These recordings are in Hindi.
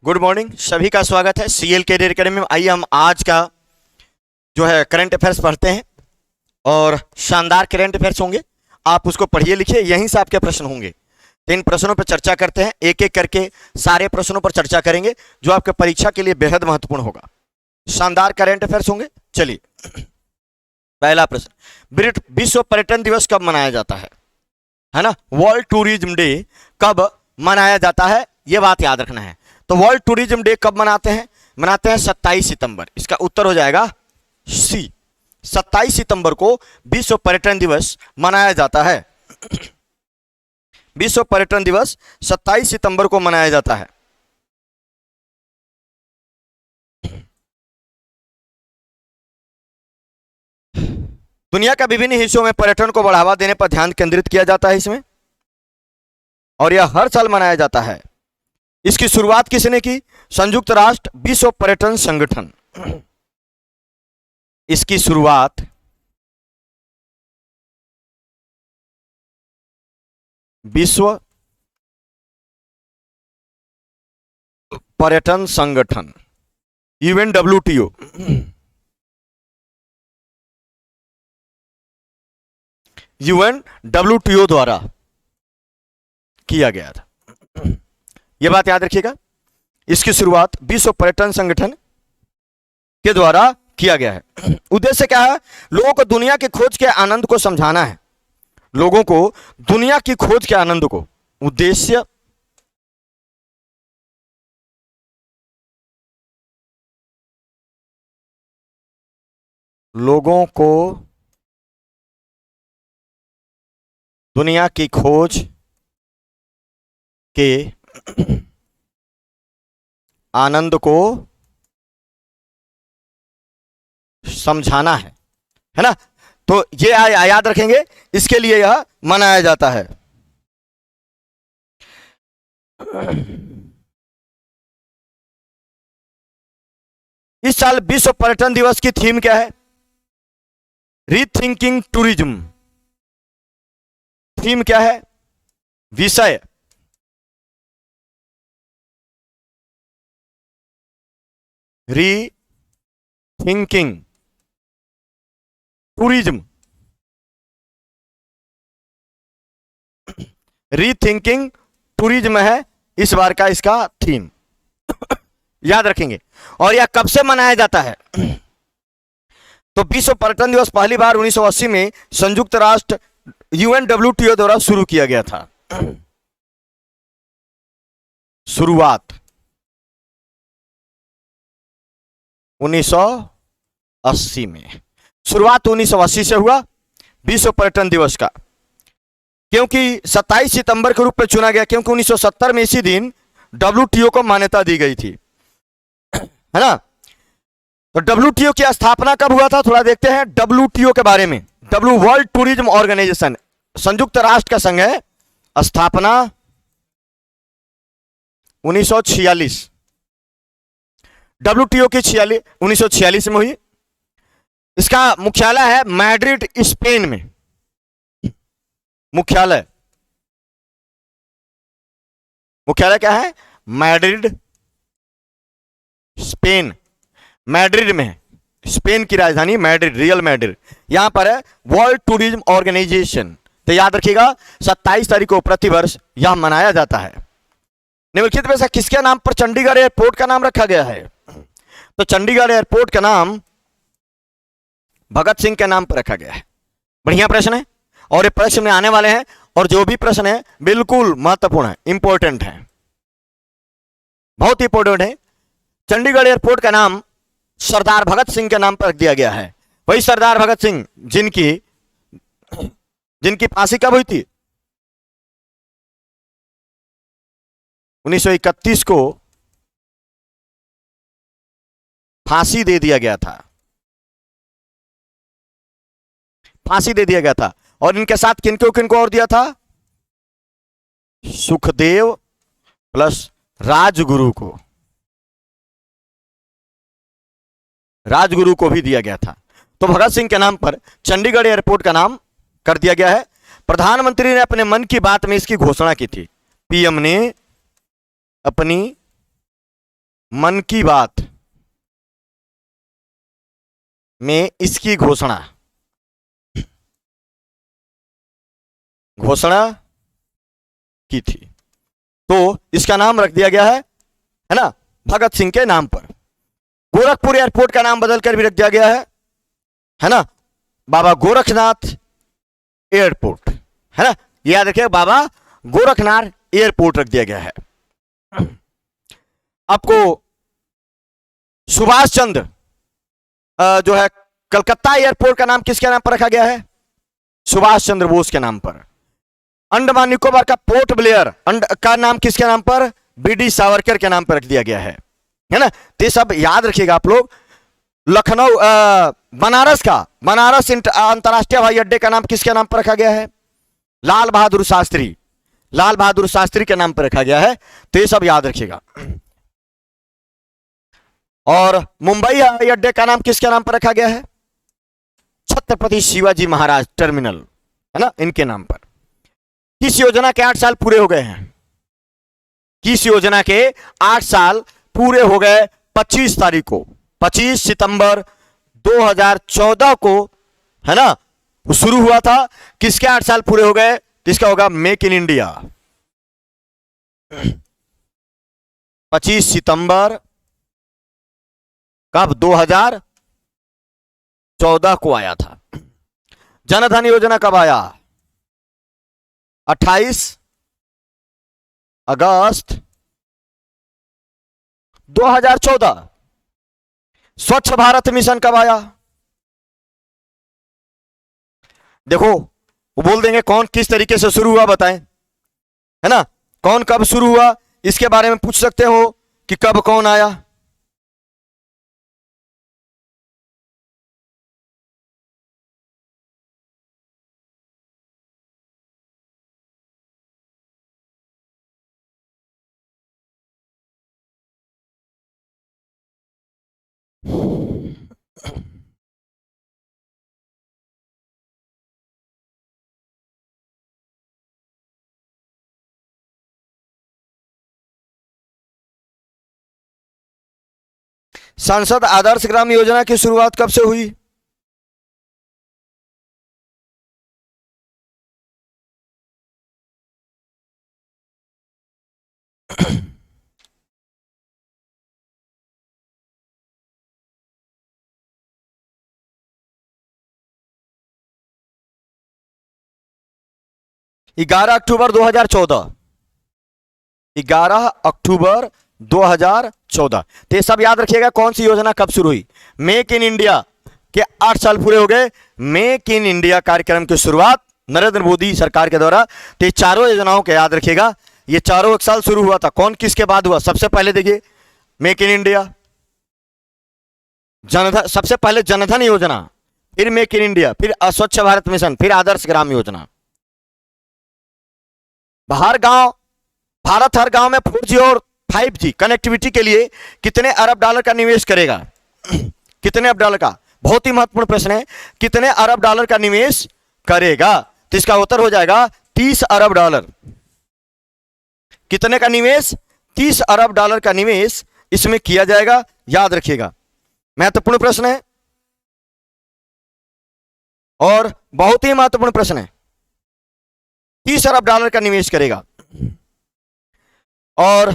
गुड मॉर्निंग, सभी का स्वागत है सीएल कैरियर एकेडमी में। आइए हम आज का जो है करंट अफेयर्स पढ़ते हैं और शानदार करंट अफेयर्स होंगे। आप उसको पढ़िए लिखिए, यहीं से आपके प्रश्न होंगे। तो इन प्रश्नों पर चर्चा करते हैं, एक एक करके सारे प्रश्नों पर चर्चा करेंगे जो आपके परीक्षा के लिए बेहद महत्वपूर्ण होगा। शानदार करंट अफेयर्स होंगे। चलिए, पहला प्रश्न, विश्व पर्यटन दिवस कब मनाया जाता है ना? वर्ल्ड टूरिज्म डे कब मनाया जाता है, यह बात याद रखना है। तो वर्ल्ड टूरिज्म डे कब मनाते हैं? मनाते हैं 27 सितंबर। इसका उत्तर हो जाएगा सी। 27 सितंबर को विश्व पर्यटन दिवस मनाया जाता है। विश्व पर्यटन दिवस 27 सितंबर को मनाया जाता है। दुनिया का विभिन्न हिस्सों में पर्यटन को बढ़ावा देने पर ध्यान केंद्रित किया जाता है इसमें, और यह हर साल मनाया जाता है। इसकी शुरुआत किसने की? संयुक्त राष्ट्र विश्व पर्यटन संगठन। इसकी शुरुआत विश्व पर्यटन संगठन UNWTO UNWTO द्वारा किया गया था। यह बात याद रखिएगा, इसकी शुरुआत विश्व पर्यटन संगठन के द्वारा किया गया है। उद्देश्य क्या है? लोगों को दुनिया की खोज के आनंद को समझाना है। लोगों को दुनिया की खोज के आनंद को, उद्देश्य लोगों को दुनिया की खोज के आनंद को समझाना है ना? तो ये याद रखेंगे, इसके लिए यह मनाया जाता है। इस साल विश्व पर्यटन दिवस की थीम क्या है? Rethinking tourism. थीम क्या है? विषय रीथिंकिंग टूरिज्म। रीथिंकिंग टूरिज्म है इस बार का इसका थीम। याद रखेंगे। और यह कब से मनाया जाता है? तो विश्व पर्यटन दिवस पहली बार 1980 में संयुक्त राष्ट्र UNWTO द्वारा शुरू किया गया था। शुरुआत 1980 में, शुरुआत 1980 से हुआ विश्व पर्यटन दिवस का। क्योंकि 27 सितंबर के रूप में चुना गया, क्योंकि 1970 में इसी दिन WTO को मान्यता दी गई थी, है ना? तो WTO की स्थापना कब हुआ था, थोड़ा देखते हैं WTO के बारे में। वर्ल्ड टूरिज्म ऑर्गेनाइजेशन, संयुक्त राष्ट्र का संघ है। स्थापना 1946। WTO की 1946 में हुई। इसका मुख्यालय है मैड्रिड, स्पेन में। मुख्यालय क्या है? Madrid, Spain. मैड्रिड में है, स्पेन की राजधानी मैड्रिड, रियल मैड्रिड। यहां पर है वर्ल्ड टूरिज्म ऑर्गेनाइजेशन। तो याद रखिएगा, 27 तारीख को प्रतिवर्ष यह मनाया जाता है। निम्नलिखित में से किसके नाम पर चंडीगढ़ एयरपोर्ट का नाम रखा गया है? तो चंडीगढ़ एयरपोर्ट का नाम भगत सिंह के नाम पर रखा गया है। बढ़िया प्रश्न है, और ये प्रश्न में आने वाले हैं, और जो भी प्रश्न है बिल्कुल महत्वपूर्ण है, इंपॉर्टेंट है, बहुत इंपॉर्टेंट है। चंडीगढ़ एयरपोर्ट का नाम सरदार भगत सिंह के नाम पर रख दिया गया है। वही सरदार भगत सिंह जिनकी फांसी कब हुई थी? 1931 को फांसी दे दिया गया था। फांसी दे दिया गया था। और इनके साथ किनको और दिया था? सुखदेव प्लस राजगुरु को। राजगुरु को भी दिया गया था। तो भगत सिंह के नाम पर चंडीगढ़ एयरपोर्ट का नाम कर दिया गया है। प्रधानमंत्री ने अपने मन की बात में इसकी घोषणा की थी। पीएम ने अपनी मन की बात में इसकी घोषणा की थी। तो इसका नाम रख दिया गया है ना, भगत सिंह के नाम पर। गोरखपुर एयरपोर्ट का नाम बदलकर भी रख दिया गया है ना, बाबा गोरखनाथ एयरपोर्ट, है ना, याद रखिए, बाबा गोरखनाथ एयरपोर्ट रख दिया गया है। आपको सुभाष चंद्र जो है कलकत्ता एयरपोर्ट का नाम किसके नाम पर रखा गया है? सुभाष चंद्र बोस के नाम पर। अंडमान निकोबार का पोर्ट ब्लेयर का नाम किसके नाम पर? बीडी सावरकर के नाम पर रख दिया गया है ना। तो ये सब याद रखिएगा आप लोग। लखनऊ बनारस अंतरराष्ट्रीय हवाई अड्डे का नाम किसके नाम पर रखा गया है? लाल बहादुर शास्त्री के नाम पर रखा गया है। तो ये सब याद रखिएगा। और मुंबई हवाई अड्डे का नाम किसके नाम पर रखा गया है? छत्रपति शिवाजी महाराज टर्मिनल, है ना, इनके नाम पर। किस योजना के 8 साल पूरे हो गए हैं? किस योजना के 8 साल पूरे हो गए 25 तारीख को, 25 सितंबर 2014 को, है ना, वो शुरू हुआ था। किसके 8 साल पूरे हो गए? किसका होगा? Make in India. 25 सितंबर कब? 2014 को आया था। जनधन योजना कब आया? 28 अगस्त 2014। स्वच्छ भारत मिशन कब आया? देखो वो बोल देंगे कौन किस तरीके से शुरू हुआ, बताएं, है ना, कौन कब शुरू हुआ, इसके बारे में पूछ सकते हो कि कब कौन आया। सांसद आदर्श ग्राम योजना की शुरुआत कब से हुई? ग्यारह अक्टूबर 2014। 11 अक्टूबर 2014। तो ये सब याद रखिएगा कौन सी योजना कब शुरू हुई। मेक इन इंडिया के 8 साल पूरे हो गए। मेक इन इंडिया कार्यक्रम की शुरुआत नरेंद्र मोदी सरकार के द्वारा। तो ये चारों योजनाओं के याद रखिएगा, ये चारों एक साल शुरू हुआ था। कौन किसके बाद हुआ? सबसे पहले देखिए मेक इन इंडिया, जनधन, सबसे पहले जनधन योजना, फिर मेक इन इंडिया, फिर स्वच्छ भारत मिशन, फिर आदर्श ग्राम योजना। भारत हर गांव में 4G और 5G कनेक्टिविटी के लिए कितने अरब डॉलर का निवेश करेगा? कितने अरब डॉलर का? बहुत ही महत्वपूर्ण प्रश्न है। कितने अरब डॉलर का निवेश करेगा? तो इसका उत्तर हो जाएगा 30 अरब डॉलर। कितने का निवेश? 30 अरब डॉलर का निवेश इसमें किया जाएगा, याद रखिएगा। महत्वपूर्ण प्रश्न है और बहुत ही महत्वपूर्ण प्रश्न है। 30 अरब डॉलर का निवेश करेगा। और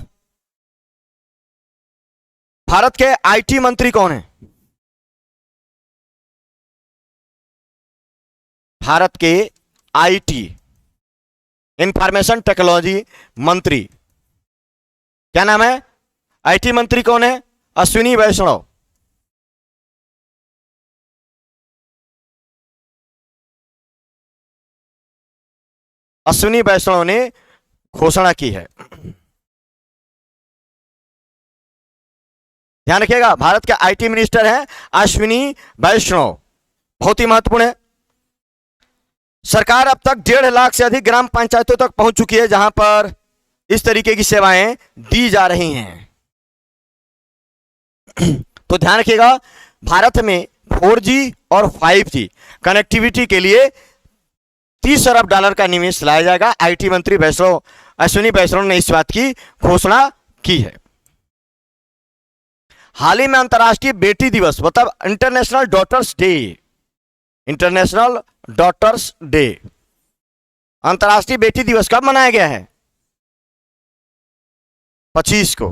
भारत के आईटी मंत्री कौन है? भारत के आईटी, इंफॉर्मेशन टेक्नोलॉजी मंत्री, क्या नाम है? आईटी मंत्री कौन है? अश्विनी वैष्णव। अश्विनी वैष्णव ने घोषणा की है। ध्यान रखिएगा, भारत के आईटी मिनिस्टर हैं अश्विनी वैष्णव, बहुत ही महत्वपूर्ण है। सरकार अब तक 1.5 लाख से अधिक ग्राम पंचायतों तक पहुंच चुकी है जहां पर इस तरीके की सेवाएं दी जा रही हैं। तो ध्यान रखिएगा, भारत में 4G और 5G कनेक्टिविटी के लिए 30 अरब डॉलर का निवेश लाया जाएगा। आईटी मंत्री अश्विनी वैष्णव ने इस बात की घोषणा की है। हाल ही में अंतर्राष्ट्रीय बेटी दिवस मतलब international daughters day, international daughters day, अंतर्राष्ट्रीय बेटी दिवस कब मनाया गया है? 25 को,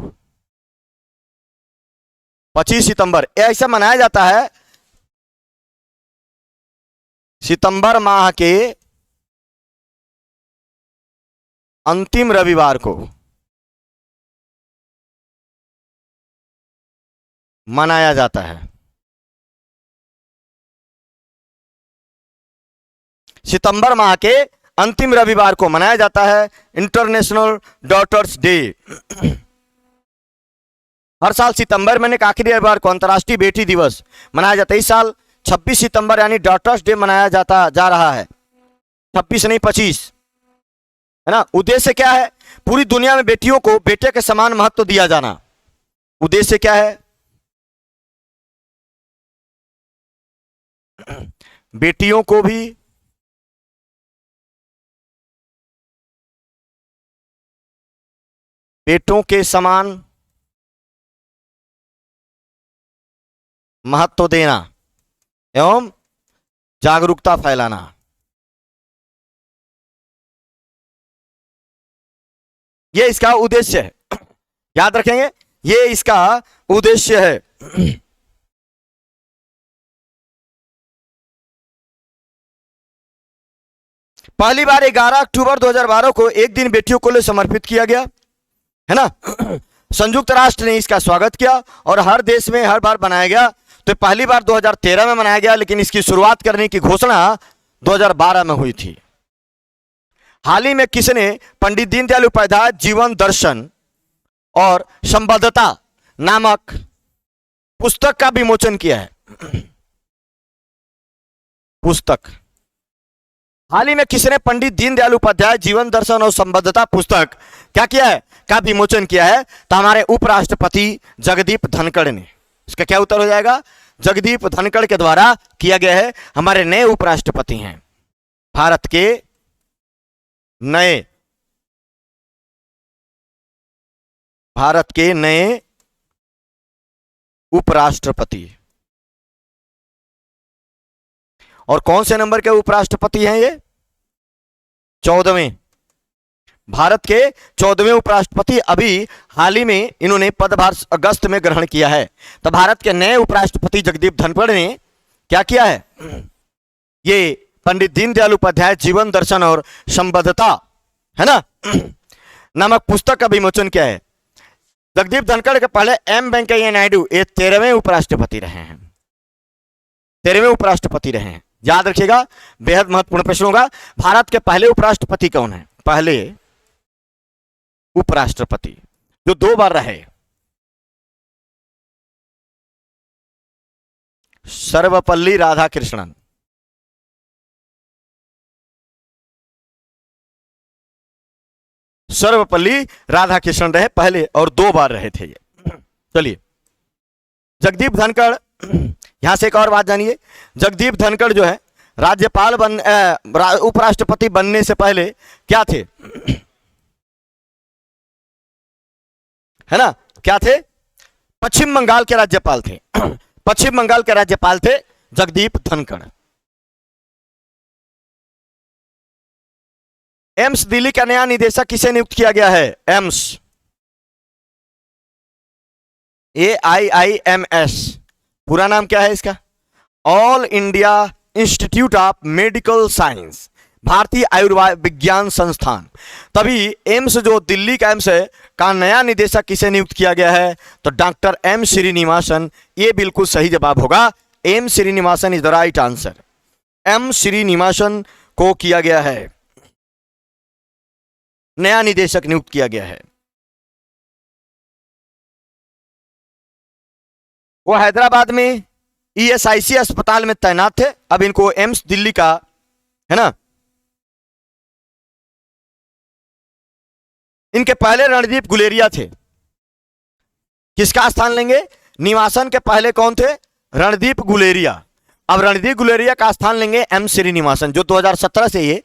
25 सितंबर। ऐसा मनाया जाता है सितंबर माह के अंतिम रविवार को मनाया जाता है। सितंबर माह के अंतिम रविवार को मनाया जाता है इंटरनेशनल डॉटर्स डे। हर साल सितंबर महीने के आखिरी रविवार को अंतर्राष्ट्रीय बेटी दिवस मनाया जाता है। इस साल 26 सितंबर यानी डॉटर्स डे मनाया जा रहा है। 26 नहीं 25, है ना। उद्देश्य क्या है? पूरी दुनिया में बेटियों को बेटे के समान महत्व दिया जाना। उद्देश्य क्या है? बेटियों को भी बेटों के समान महत्व देना एवं जागरूकता फैलाना। यह इसका उद्देश्य है, याद रखेंगे, यह इसका उद्देश्य है। पहली बार 11 अक्टूबर 2012 को एक दिन बेटियों को लिए समर्पित किया गया, है ना। संयुक्त राष्ट्र ने इसका स्वागत किया और हर देश में हर बार बनाया गया। तो पहली बार 2013 में मनाया गया, लेकिन इसकी शुरुआत करने की घोषणा 2012 में हुई थी। हाल ही में किसने पंडित दीनदयाल उपाध्याय जीवन दर्शन और संबद्धता नामक पुस्तक का विमोचन किया है? पुस्तक हाल ही में किसने पंडित दीनदयाल उपाध्याय जीवन दर्शन और संबद्धता पुस्तक क्या किया है, का विमोचन किया है? तो हमारे उपराष्ट्रपति जगदीप धनखड़ ने। इसका क्या उत्तर हो जाएगा? जगदीप धनखड़ के द्वारा किया गया है। हमारे नए उपराष्ट्रपति हैं, भारत के नए उपराष्ट्रपति। और कौन से नंबर के उपराष्ट्रपति हैं ये? 14वें। भारत के 14वें उपराष्ट्रपति। अभी हाल ही में इन्होंने पदभार अगस्त में ग्रहण किया है। तो भारत के नए उपराष्ट्रपति जगदीप धनखड़ ने क्या किया है? ये पंडित दीनदयाल उपाध्याय जीवन दर्शन और संबद्धता, है ना, नामक पुस्तक का विमोचन किया है। जगदीप धनखड़ के पहले एम वेंकैया नायडू ये 13वें उपराष्ट्रपति रहे हैं। 13वें उपराष्ट्रपति रहे हैं, याद रखिएगा, बेहद महत्वपूर्ण प्रश्न होगा। भारत के पहले उपराष्ट्रपति कौन है? पहले उपराष्ट्रपति जो 2 बार रहे, सर्वपल्ली राधाकृष्णन। सर्वपल्ली राधाकृष्णन रहे पहले और 2 बार रहे थे ये। चलिए, जगदीप धनखड़, यहां से एक और बात जानिए। जगदीप धनखड़ जो है राज्यपाल उपराष्ट्रपति बनने से पहले क्या थे? है ना, क्या थे? पश्चिम बंगाल के राज्यपाल थे। पश्चिम बंगाल के राज्यपाल थे जगदीप धनखड़। एम्स दिल्ली का नया निदेशक किसे नियुक्त किया गया है? एम्स, AIIMS, पूरा नाम क्या है इसका? All India institute of medical science, Bharatiya Ayurvigyan संस्थान। तभी एम्स जो दिल्ली का एम्स है का नया निदेशक किसे नियुक्त किया गया है? तो डॉक्टर एम श्रीनिवासन। ये बिल्कुल सही जवाब होगा, M Srinivasan is the right answer. M Srinivasan को किया गया है, नया निदेशक नियुक्त किया गया है। वो हैदराबाद में ESIC अस्पताल में तैनात थे, अब इनको एम्स दिल्ली का, है ना। इनके पहले रणदीप गुलेरिया थे। किसका स्थान लेंगे? निवासन के पहले कौन थे? रणदीप गुलेरिया। अब रणदीप गुलेरिया का स्थान लेंगे एम श्रीनिवासन, जो 2017 से ये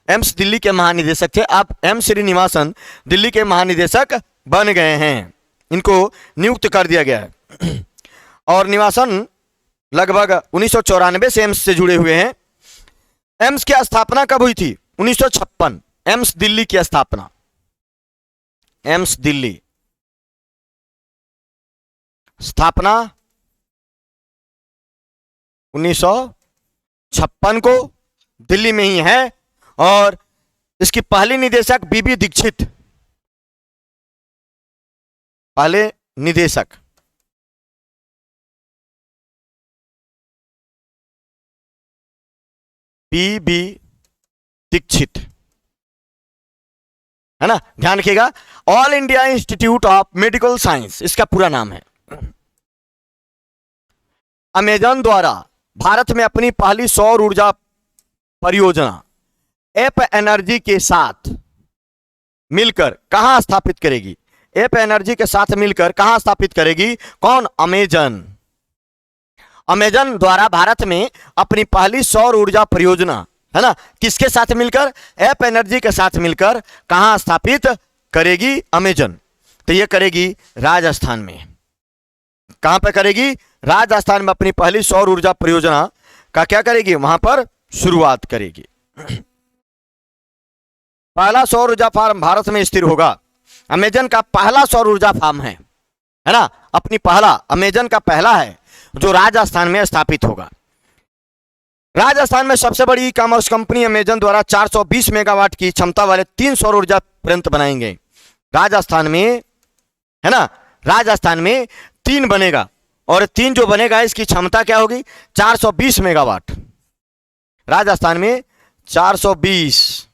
एम्स दिल्ली के महानिदेशक थे। अब एम श्रीनिवासन दिल्ली के महानिदेशक बन गए हैं, इनको नियुक्त कर दिया गया है। और निवासन लगभग 1994 से एम्स से जुड़े हुए हैं। एम्स की स्थापना कब हुई थी? 1956। एम्स दिल्ली की स्थापना, एम्स दिल्ली स्थापना 1956 को दिल्ली में ही है। और इसकी पहली निदेशक बीबी दीक्षित, पहले निदेशक बीबी दीक्षित, है ना, ध्यान रखिएगा। All India institute of medical science इसका पूरा नाम है। अमेजन द्वारा भारत में अपनी पहली सौर ऊर्जा परियोजना एप एनर्जी के साथ मिलकर कहां स्थापित करेगी? एप एनर्जी के साथ मिलकर कहां स्थापित करेगी? कौन? अमेजन। अमेजन द्वारा भारत में अपनी पहली सौर ऊर्जा परियोजना, है ना, किसके साथ मिलकर? एप एनर्जी के साथ मिलकर कहां स्थापित करेगी? अमेजन। तो यह करेगी राजस्थान में। कहां पर करेगी? राजस्थान में अपनी पहली सौर ऊर्जा परियोजना का क्या करेगी? वहां पर शुरुआत करेगी। पहला सौर ऊर्जा फार्म भारत में स्थिर होगा। अमेजन का पहला सौर ऊर्जा फार्म है ना, अपनी पहला, अमेजन का पहला है जो राजस्थान में स्थापित होगा। राजस्थान में सबसे बड़ी ई कॉमर्स कंपनी अमेजन द्वारा 420 मेगावाट की क्षमता वाले 3 सौर ऊर्जा संयंत्र बनाएंगे राजस्थान में, है ना। राजस्थान में 3 बनेगा और 3 जो बनेगा इसकी क्षमता क्या होगी? 420 मेगावाट। राजस्थान में 420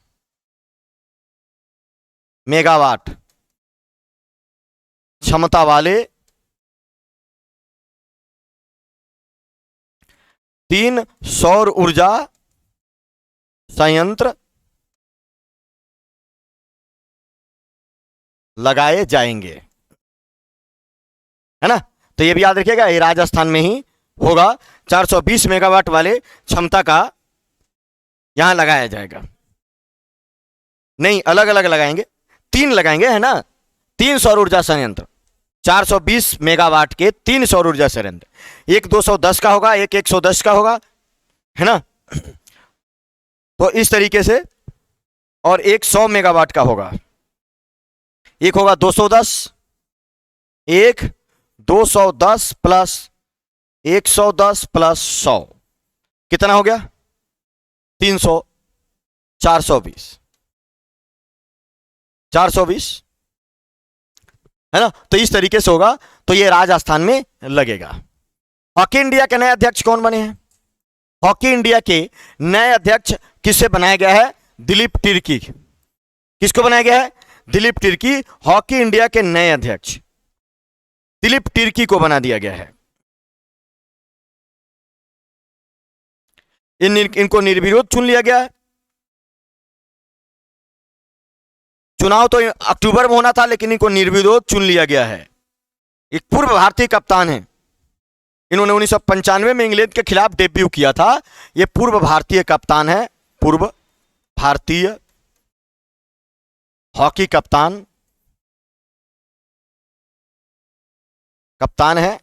मेगावाट क्षमता वाले 3 सौर ऊर्जा संयंत्र लगाए जाएंगे, है ना। तो ये भी याद रखिएगा, ये राजस्थान में ही होगा। 420 मेगावाट वाले क्षमता का यहां लगाया जाएगा। नहीं, अलग अलग लगाएंगे, 3 लगाएंगे, है ना। 3 सौर ऊर्जा संयंत्र, 420 मेगावाट के 3 सौर ऊर्जा संयंत्र, एक 210 का होगा, एक 110 का होगा, है ना। तो इस तरीके से, और एक 100 मेगावाट का होगा। एक होगा 210, एक 210 प्लस 110 प्लस 100 कितना हो गया? 300, 420, 420, है ना। तो इस तरीके से होगा। तो ये राजस्थान में लगेगा। हॉकी इंडिया के नए अध्यक्ष कौन बने हैं? हॉकी इंडिया के नए अध्यक्ष किससे बनाया गया है? दिलीप तिर्की। किसको बनाया गया है? दिलीप तिर्की। हॉकी इंडिया के नए अध्यक्ष दिलीप तिर्की को बना दिया गया है। इनको निर्विरोध चुन लिया गया है। चुनाव तो अक्टूबर में होना था, लेकिन इनको निर्विरोध चुन लिया गया है। एक पूर्व भारतीय कप्तान है। इन्होंने 1995 में इंग्लैंड के खिलाफ डेब्यू किया था। ये पूर्व भारतीय कप्तान है, पूर्व भारतीय हॉकी कप्तान है।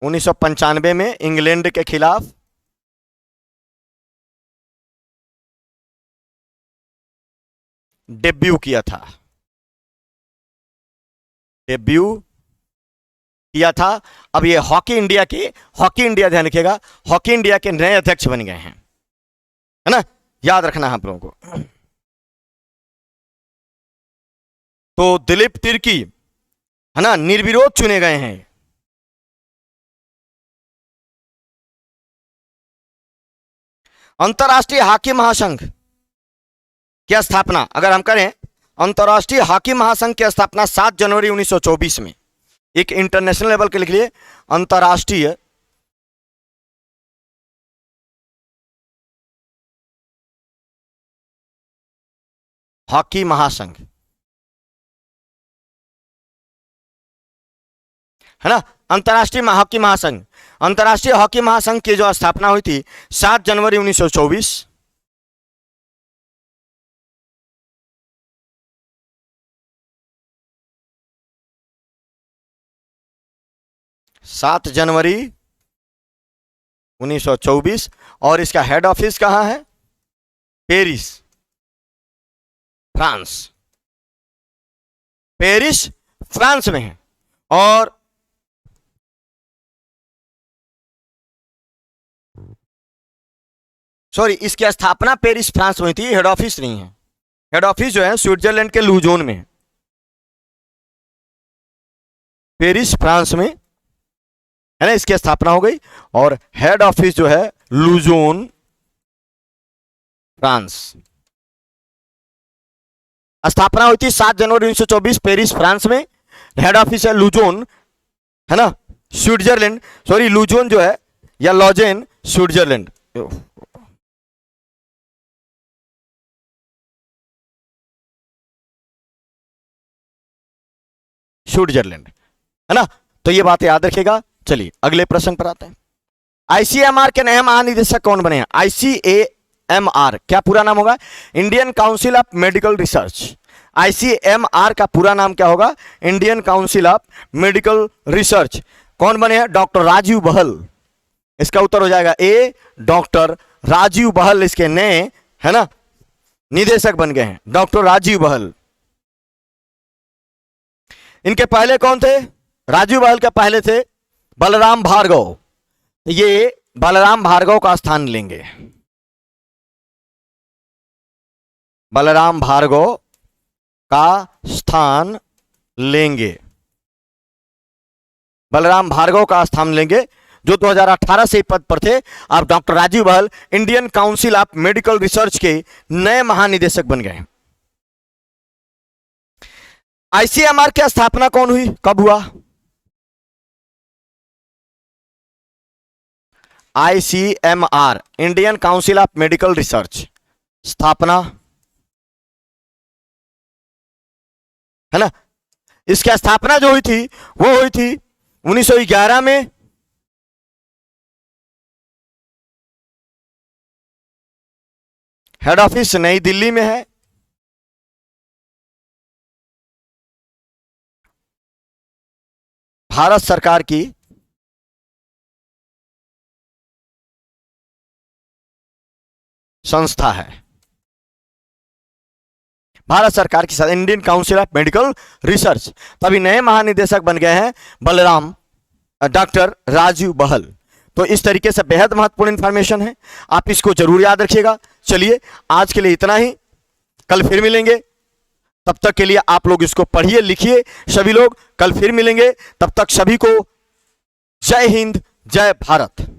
1995 में इंग्लैंड के खिलाफ डेब्यू किया था, अब ये हॉकी इंडिया ध्यान रखिएगा, हॉकी इंडिया के नए अध्यक्ष बन गए हैं, है ना। याद रखना है आप लोगों को। तो दिलीप तिर्की, है ना, निर्विरोध चुने गए हैं। अंतरराष्ट्रीय हॉकी महासंघ की स्थापना अगर हम करें, अंतरराष्ट्रीय हॉकी महासंघ की स्थापना 7 जनवरी 1924 में, एक इंटरनेशनल लेवल के लिख लिए, अंतरराष्ट्रीय हॉकी महासंघ, है ना। अंतरराष्ट्रीय हॉकी महासंघ की जो स्थापना हुई थी 7 जनवरी 1924। 7 जनवरी 1924। और इसका हेड ऑफिस कहां है? Paris, France. पेरिस फ्रांस में है। और सॉरी, इसकी स्थापना पेरिस फ्रांस में हुई थी, हेड ऑफिस नहीं है। हेड ऑफिस जो है स्विट्जरलैंड के लुजोन में है। पेरिस फ्रांस में है ना, इसकी स्थापना हो गई। और हेड ऑफिस जो है लुजोन, फ्रांस। स्थापना हुई थी 7 जनवरी 1924 पेरिस फ्रांस में। हेड ऑफिस है लुजोन, है ना, स्विट्जरलैंड। सॉरी, लुजोन जो है या लॉजेन, स्विट्जरलैंड। स्विट्जरलैंड, है ना। तो ये बात याद रखिएगा। चलिए अगले प्रश्न पर आते हैं। आईसीएमआर के नए महानिदेशक कौन बने हैं? आईसीएमआर क्या पूरा नाम होगा? Indian Council of Medical research. ICMR का पूरा नाम क्या होगा? Indian Council of Medical research. कौन बने हैं? डॉक्टर राजीव बहल। इसका उत्तर हो जाएगा ए, डॉक्टर राजीव बहल इसके नए, है ना, निदेशक बन गए हैं, डॉक्टर राजीव बहल। इनके पहले कौन थे? राजीव बहल के पहले थे बलराम भार्गव। ये बलराम भार्गव का स्थान लेंगे। बलराम भार्गव का स्थान लेंगे। बलराम भार्गव का स्थान लेंगे, जो 2018 से पद पर थे। अब doctor Rajiv Bahl Indian Council of Medical Research के नए महानिदेशक बन गए। आईसीएमआर की स्थापना कौन हुई, कब हुआ? ICMR Indian Council of Medical research स्थापना, है ना। इसकी स्थापना जो हुई थी वो हुई थी 1911 में। हेड ऑफिस नई दिल्ली में है। भारत सरकार की संस्था है। भारत सरकार की Indian Council of Medical research. तभी नए महानिदेशक बन गए हैं बलराम, डॉक्टर राजीव बहल। तो इस तरीके से बेहद महत्वपूर्ण इंफॉर्मेशन है, आप इसको जरूर याद रखिएगा। चलिए आज के लिए इतना ही, कल फिर मिलेंगे। तब तक के लिए आप लोग इसको पढ़िए लिखिए सभी लोग। कल फिर मिलेंगे, तब तक सभी को जय हिंद, जय भारत।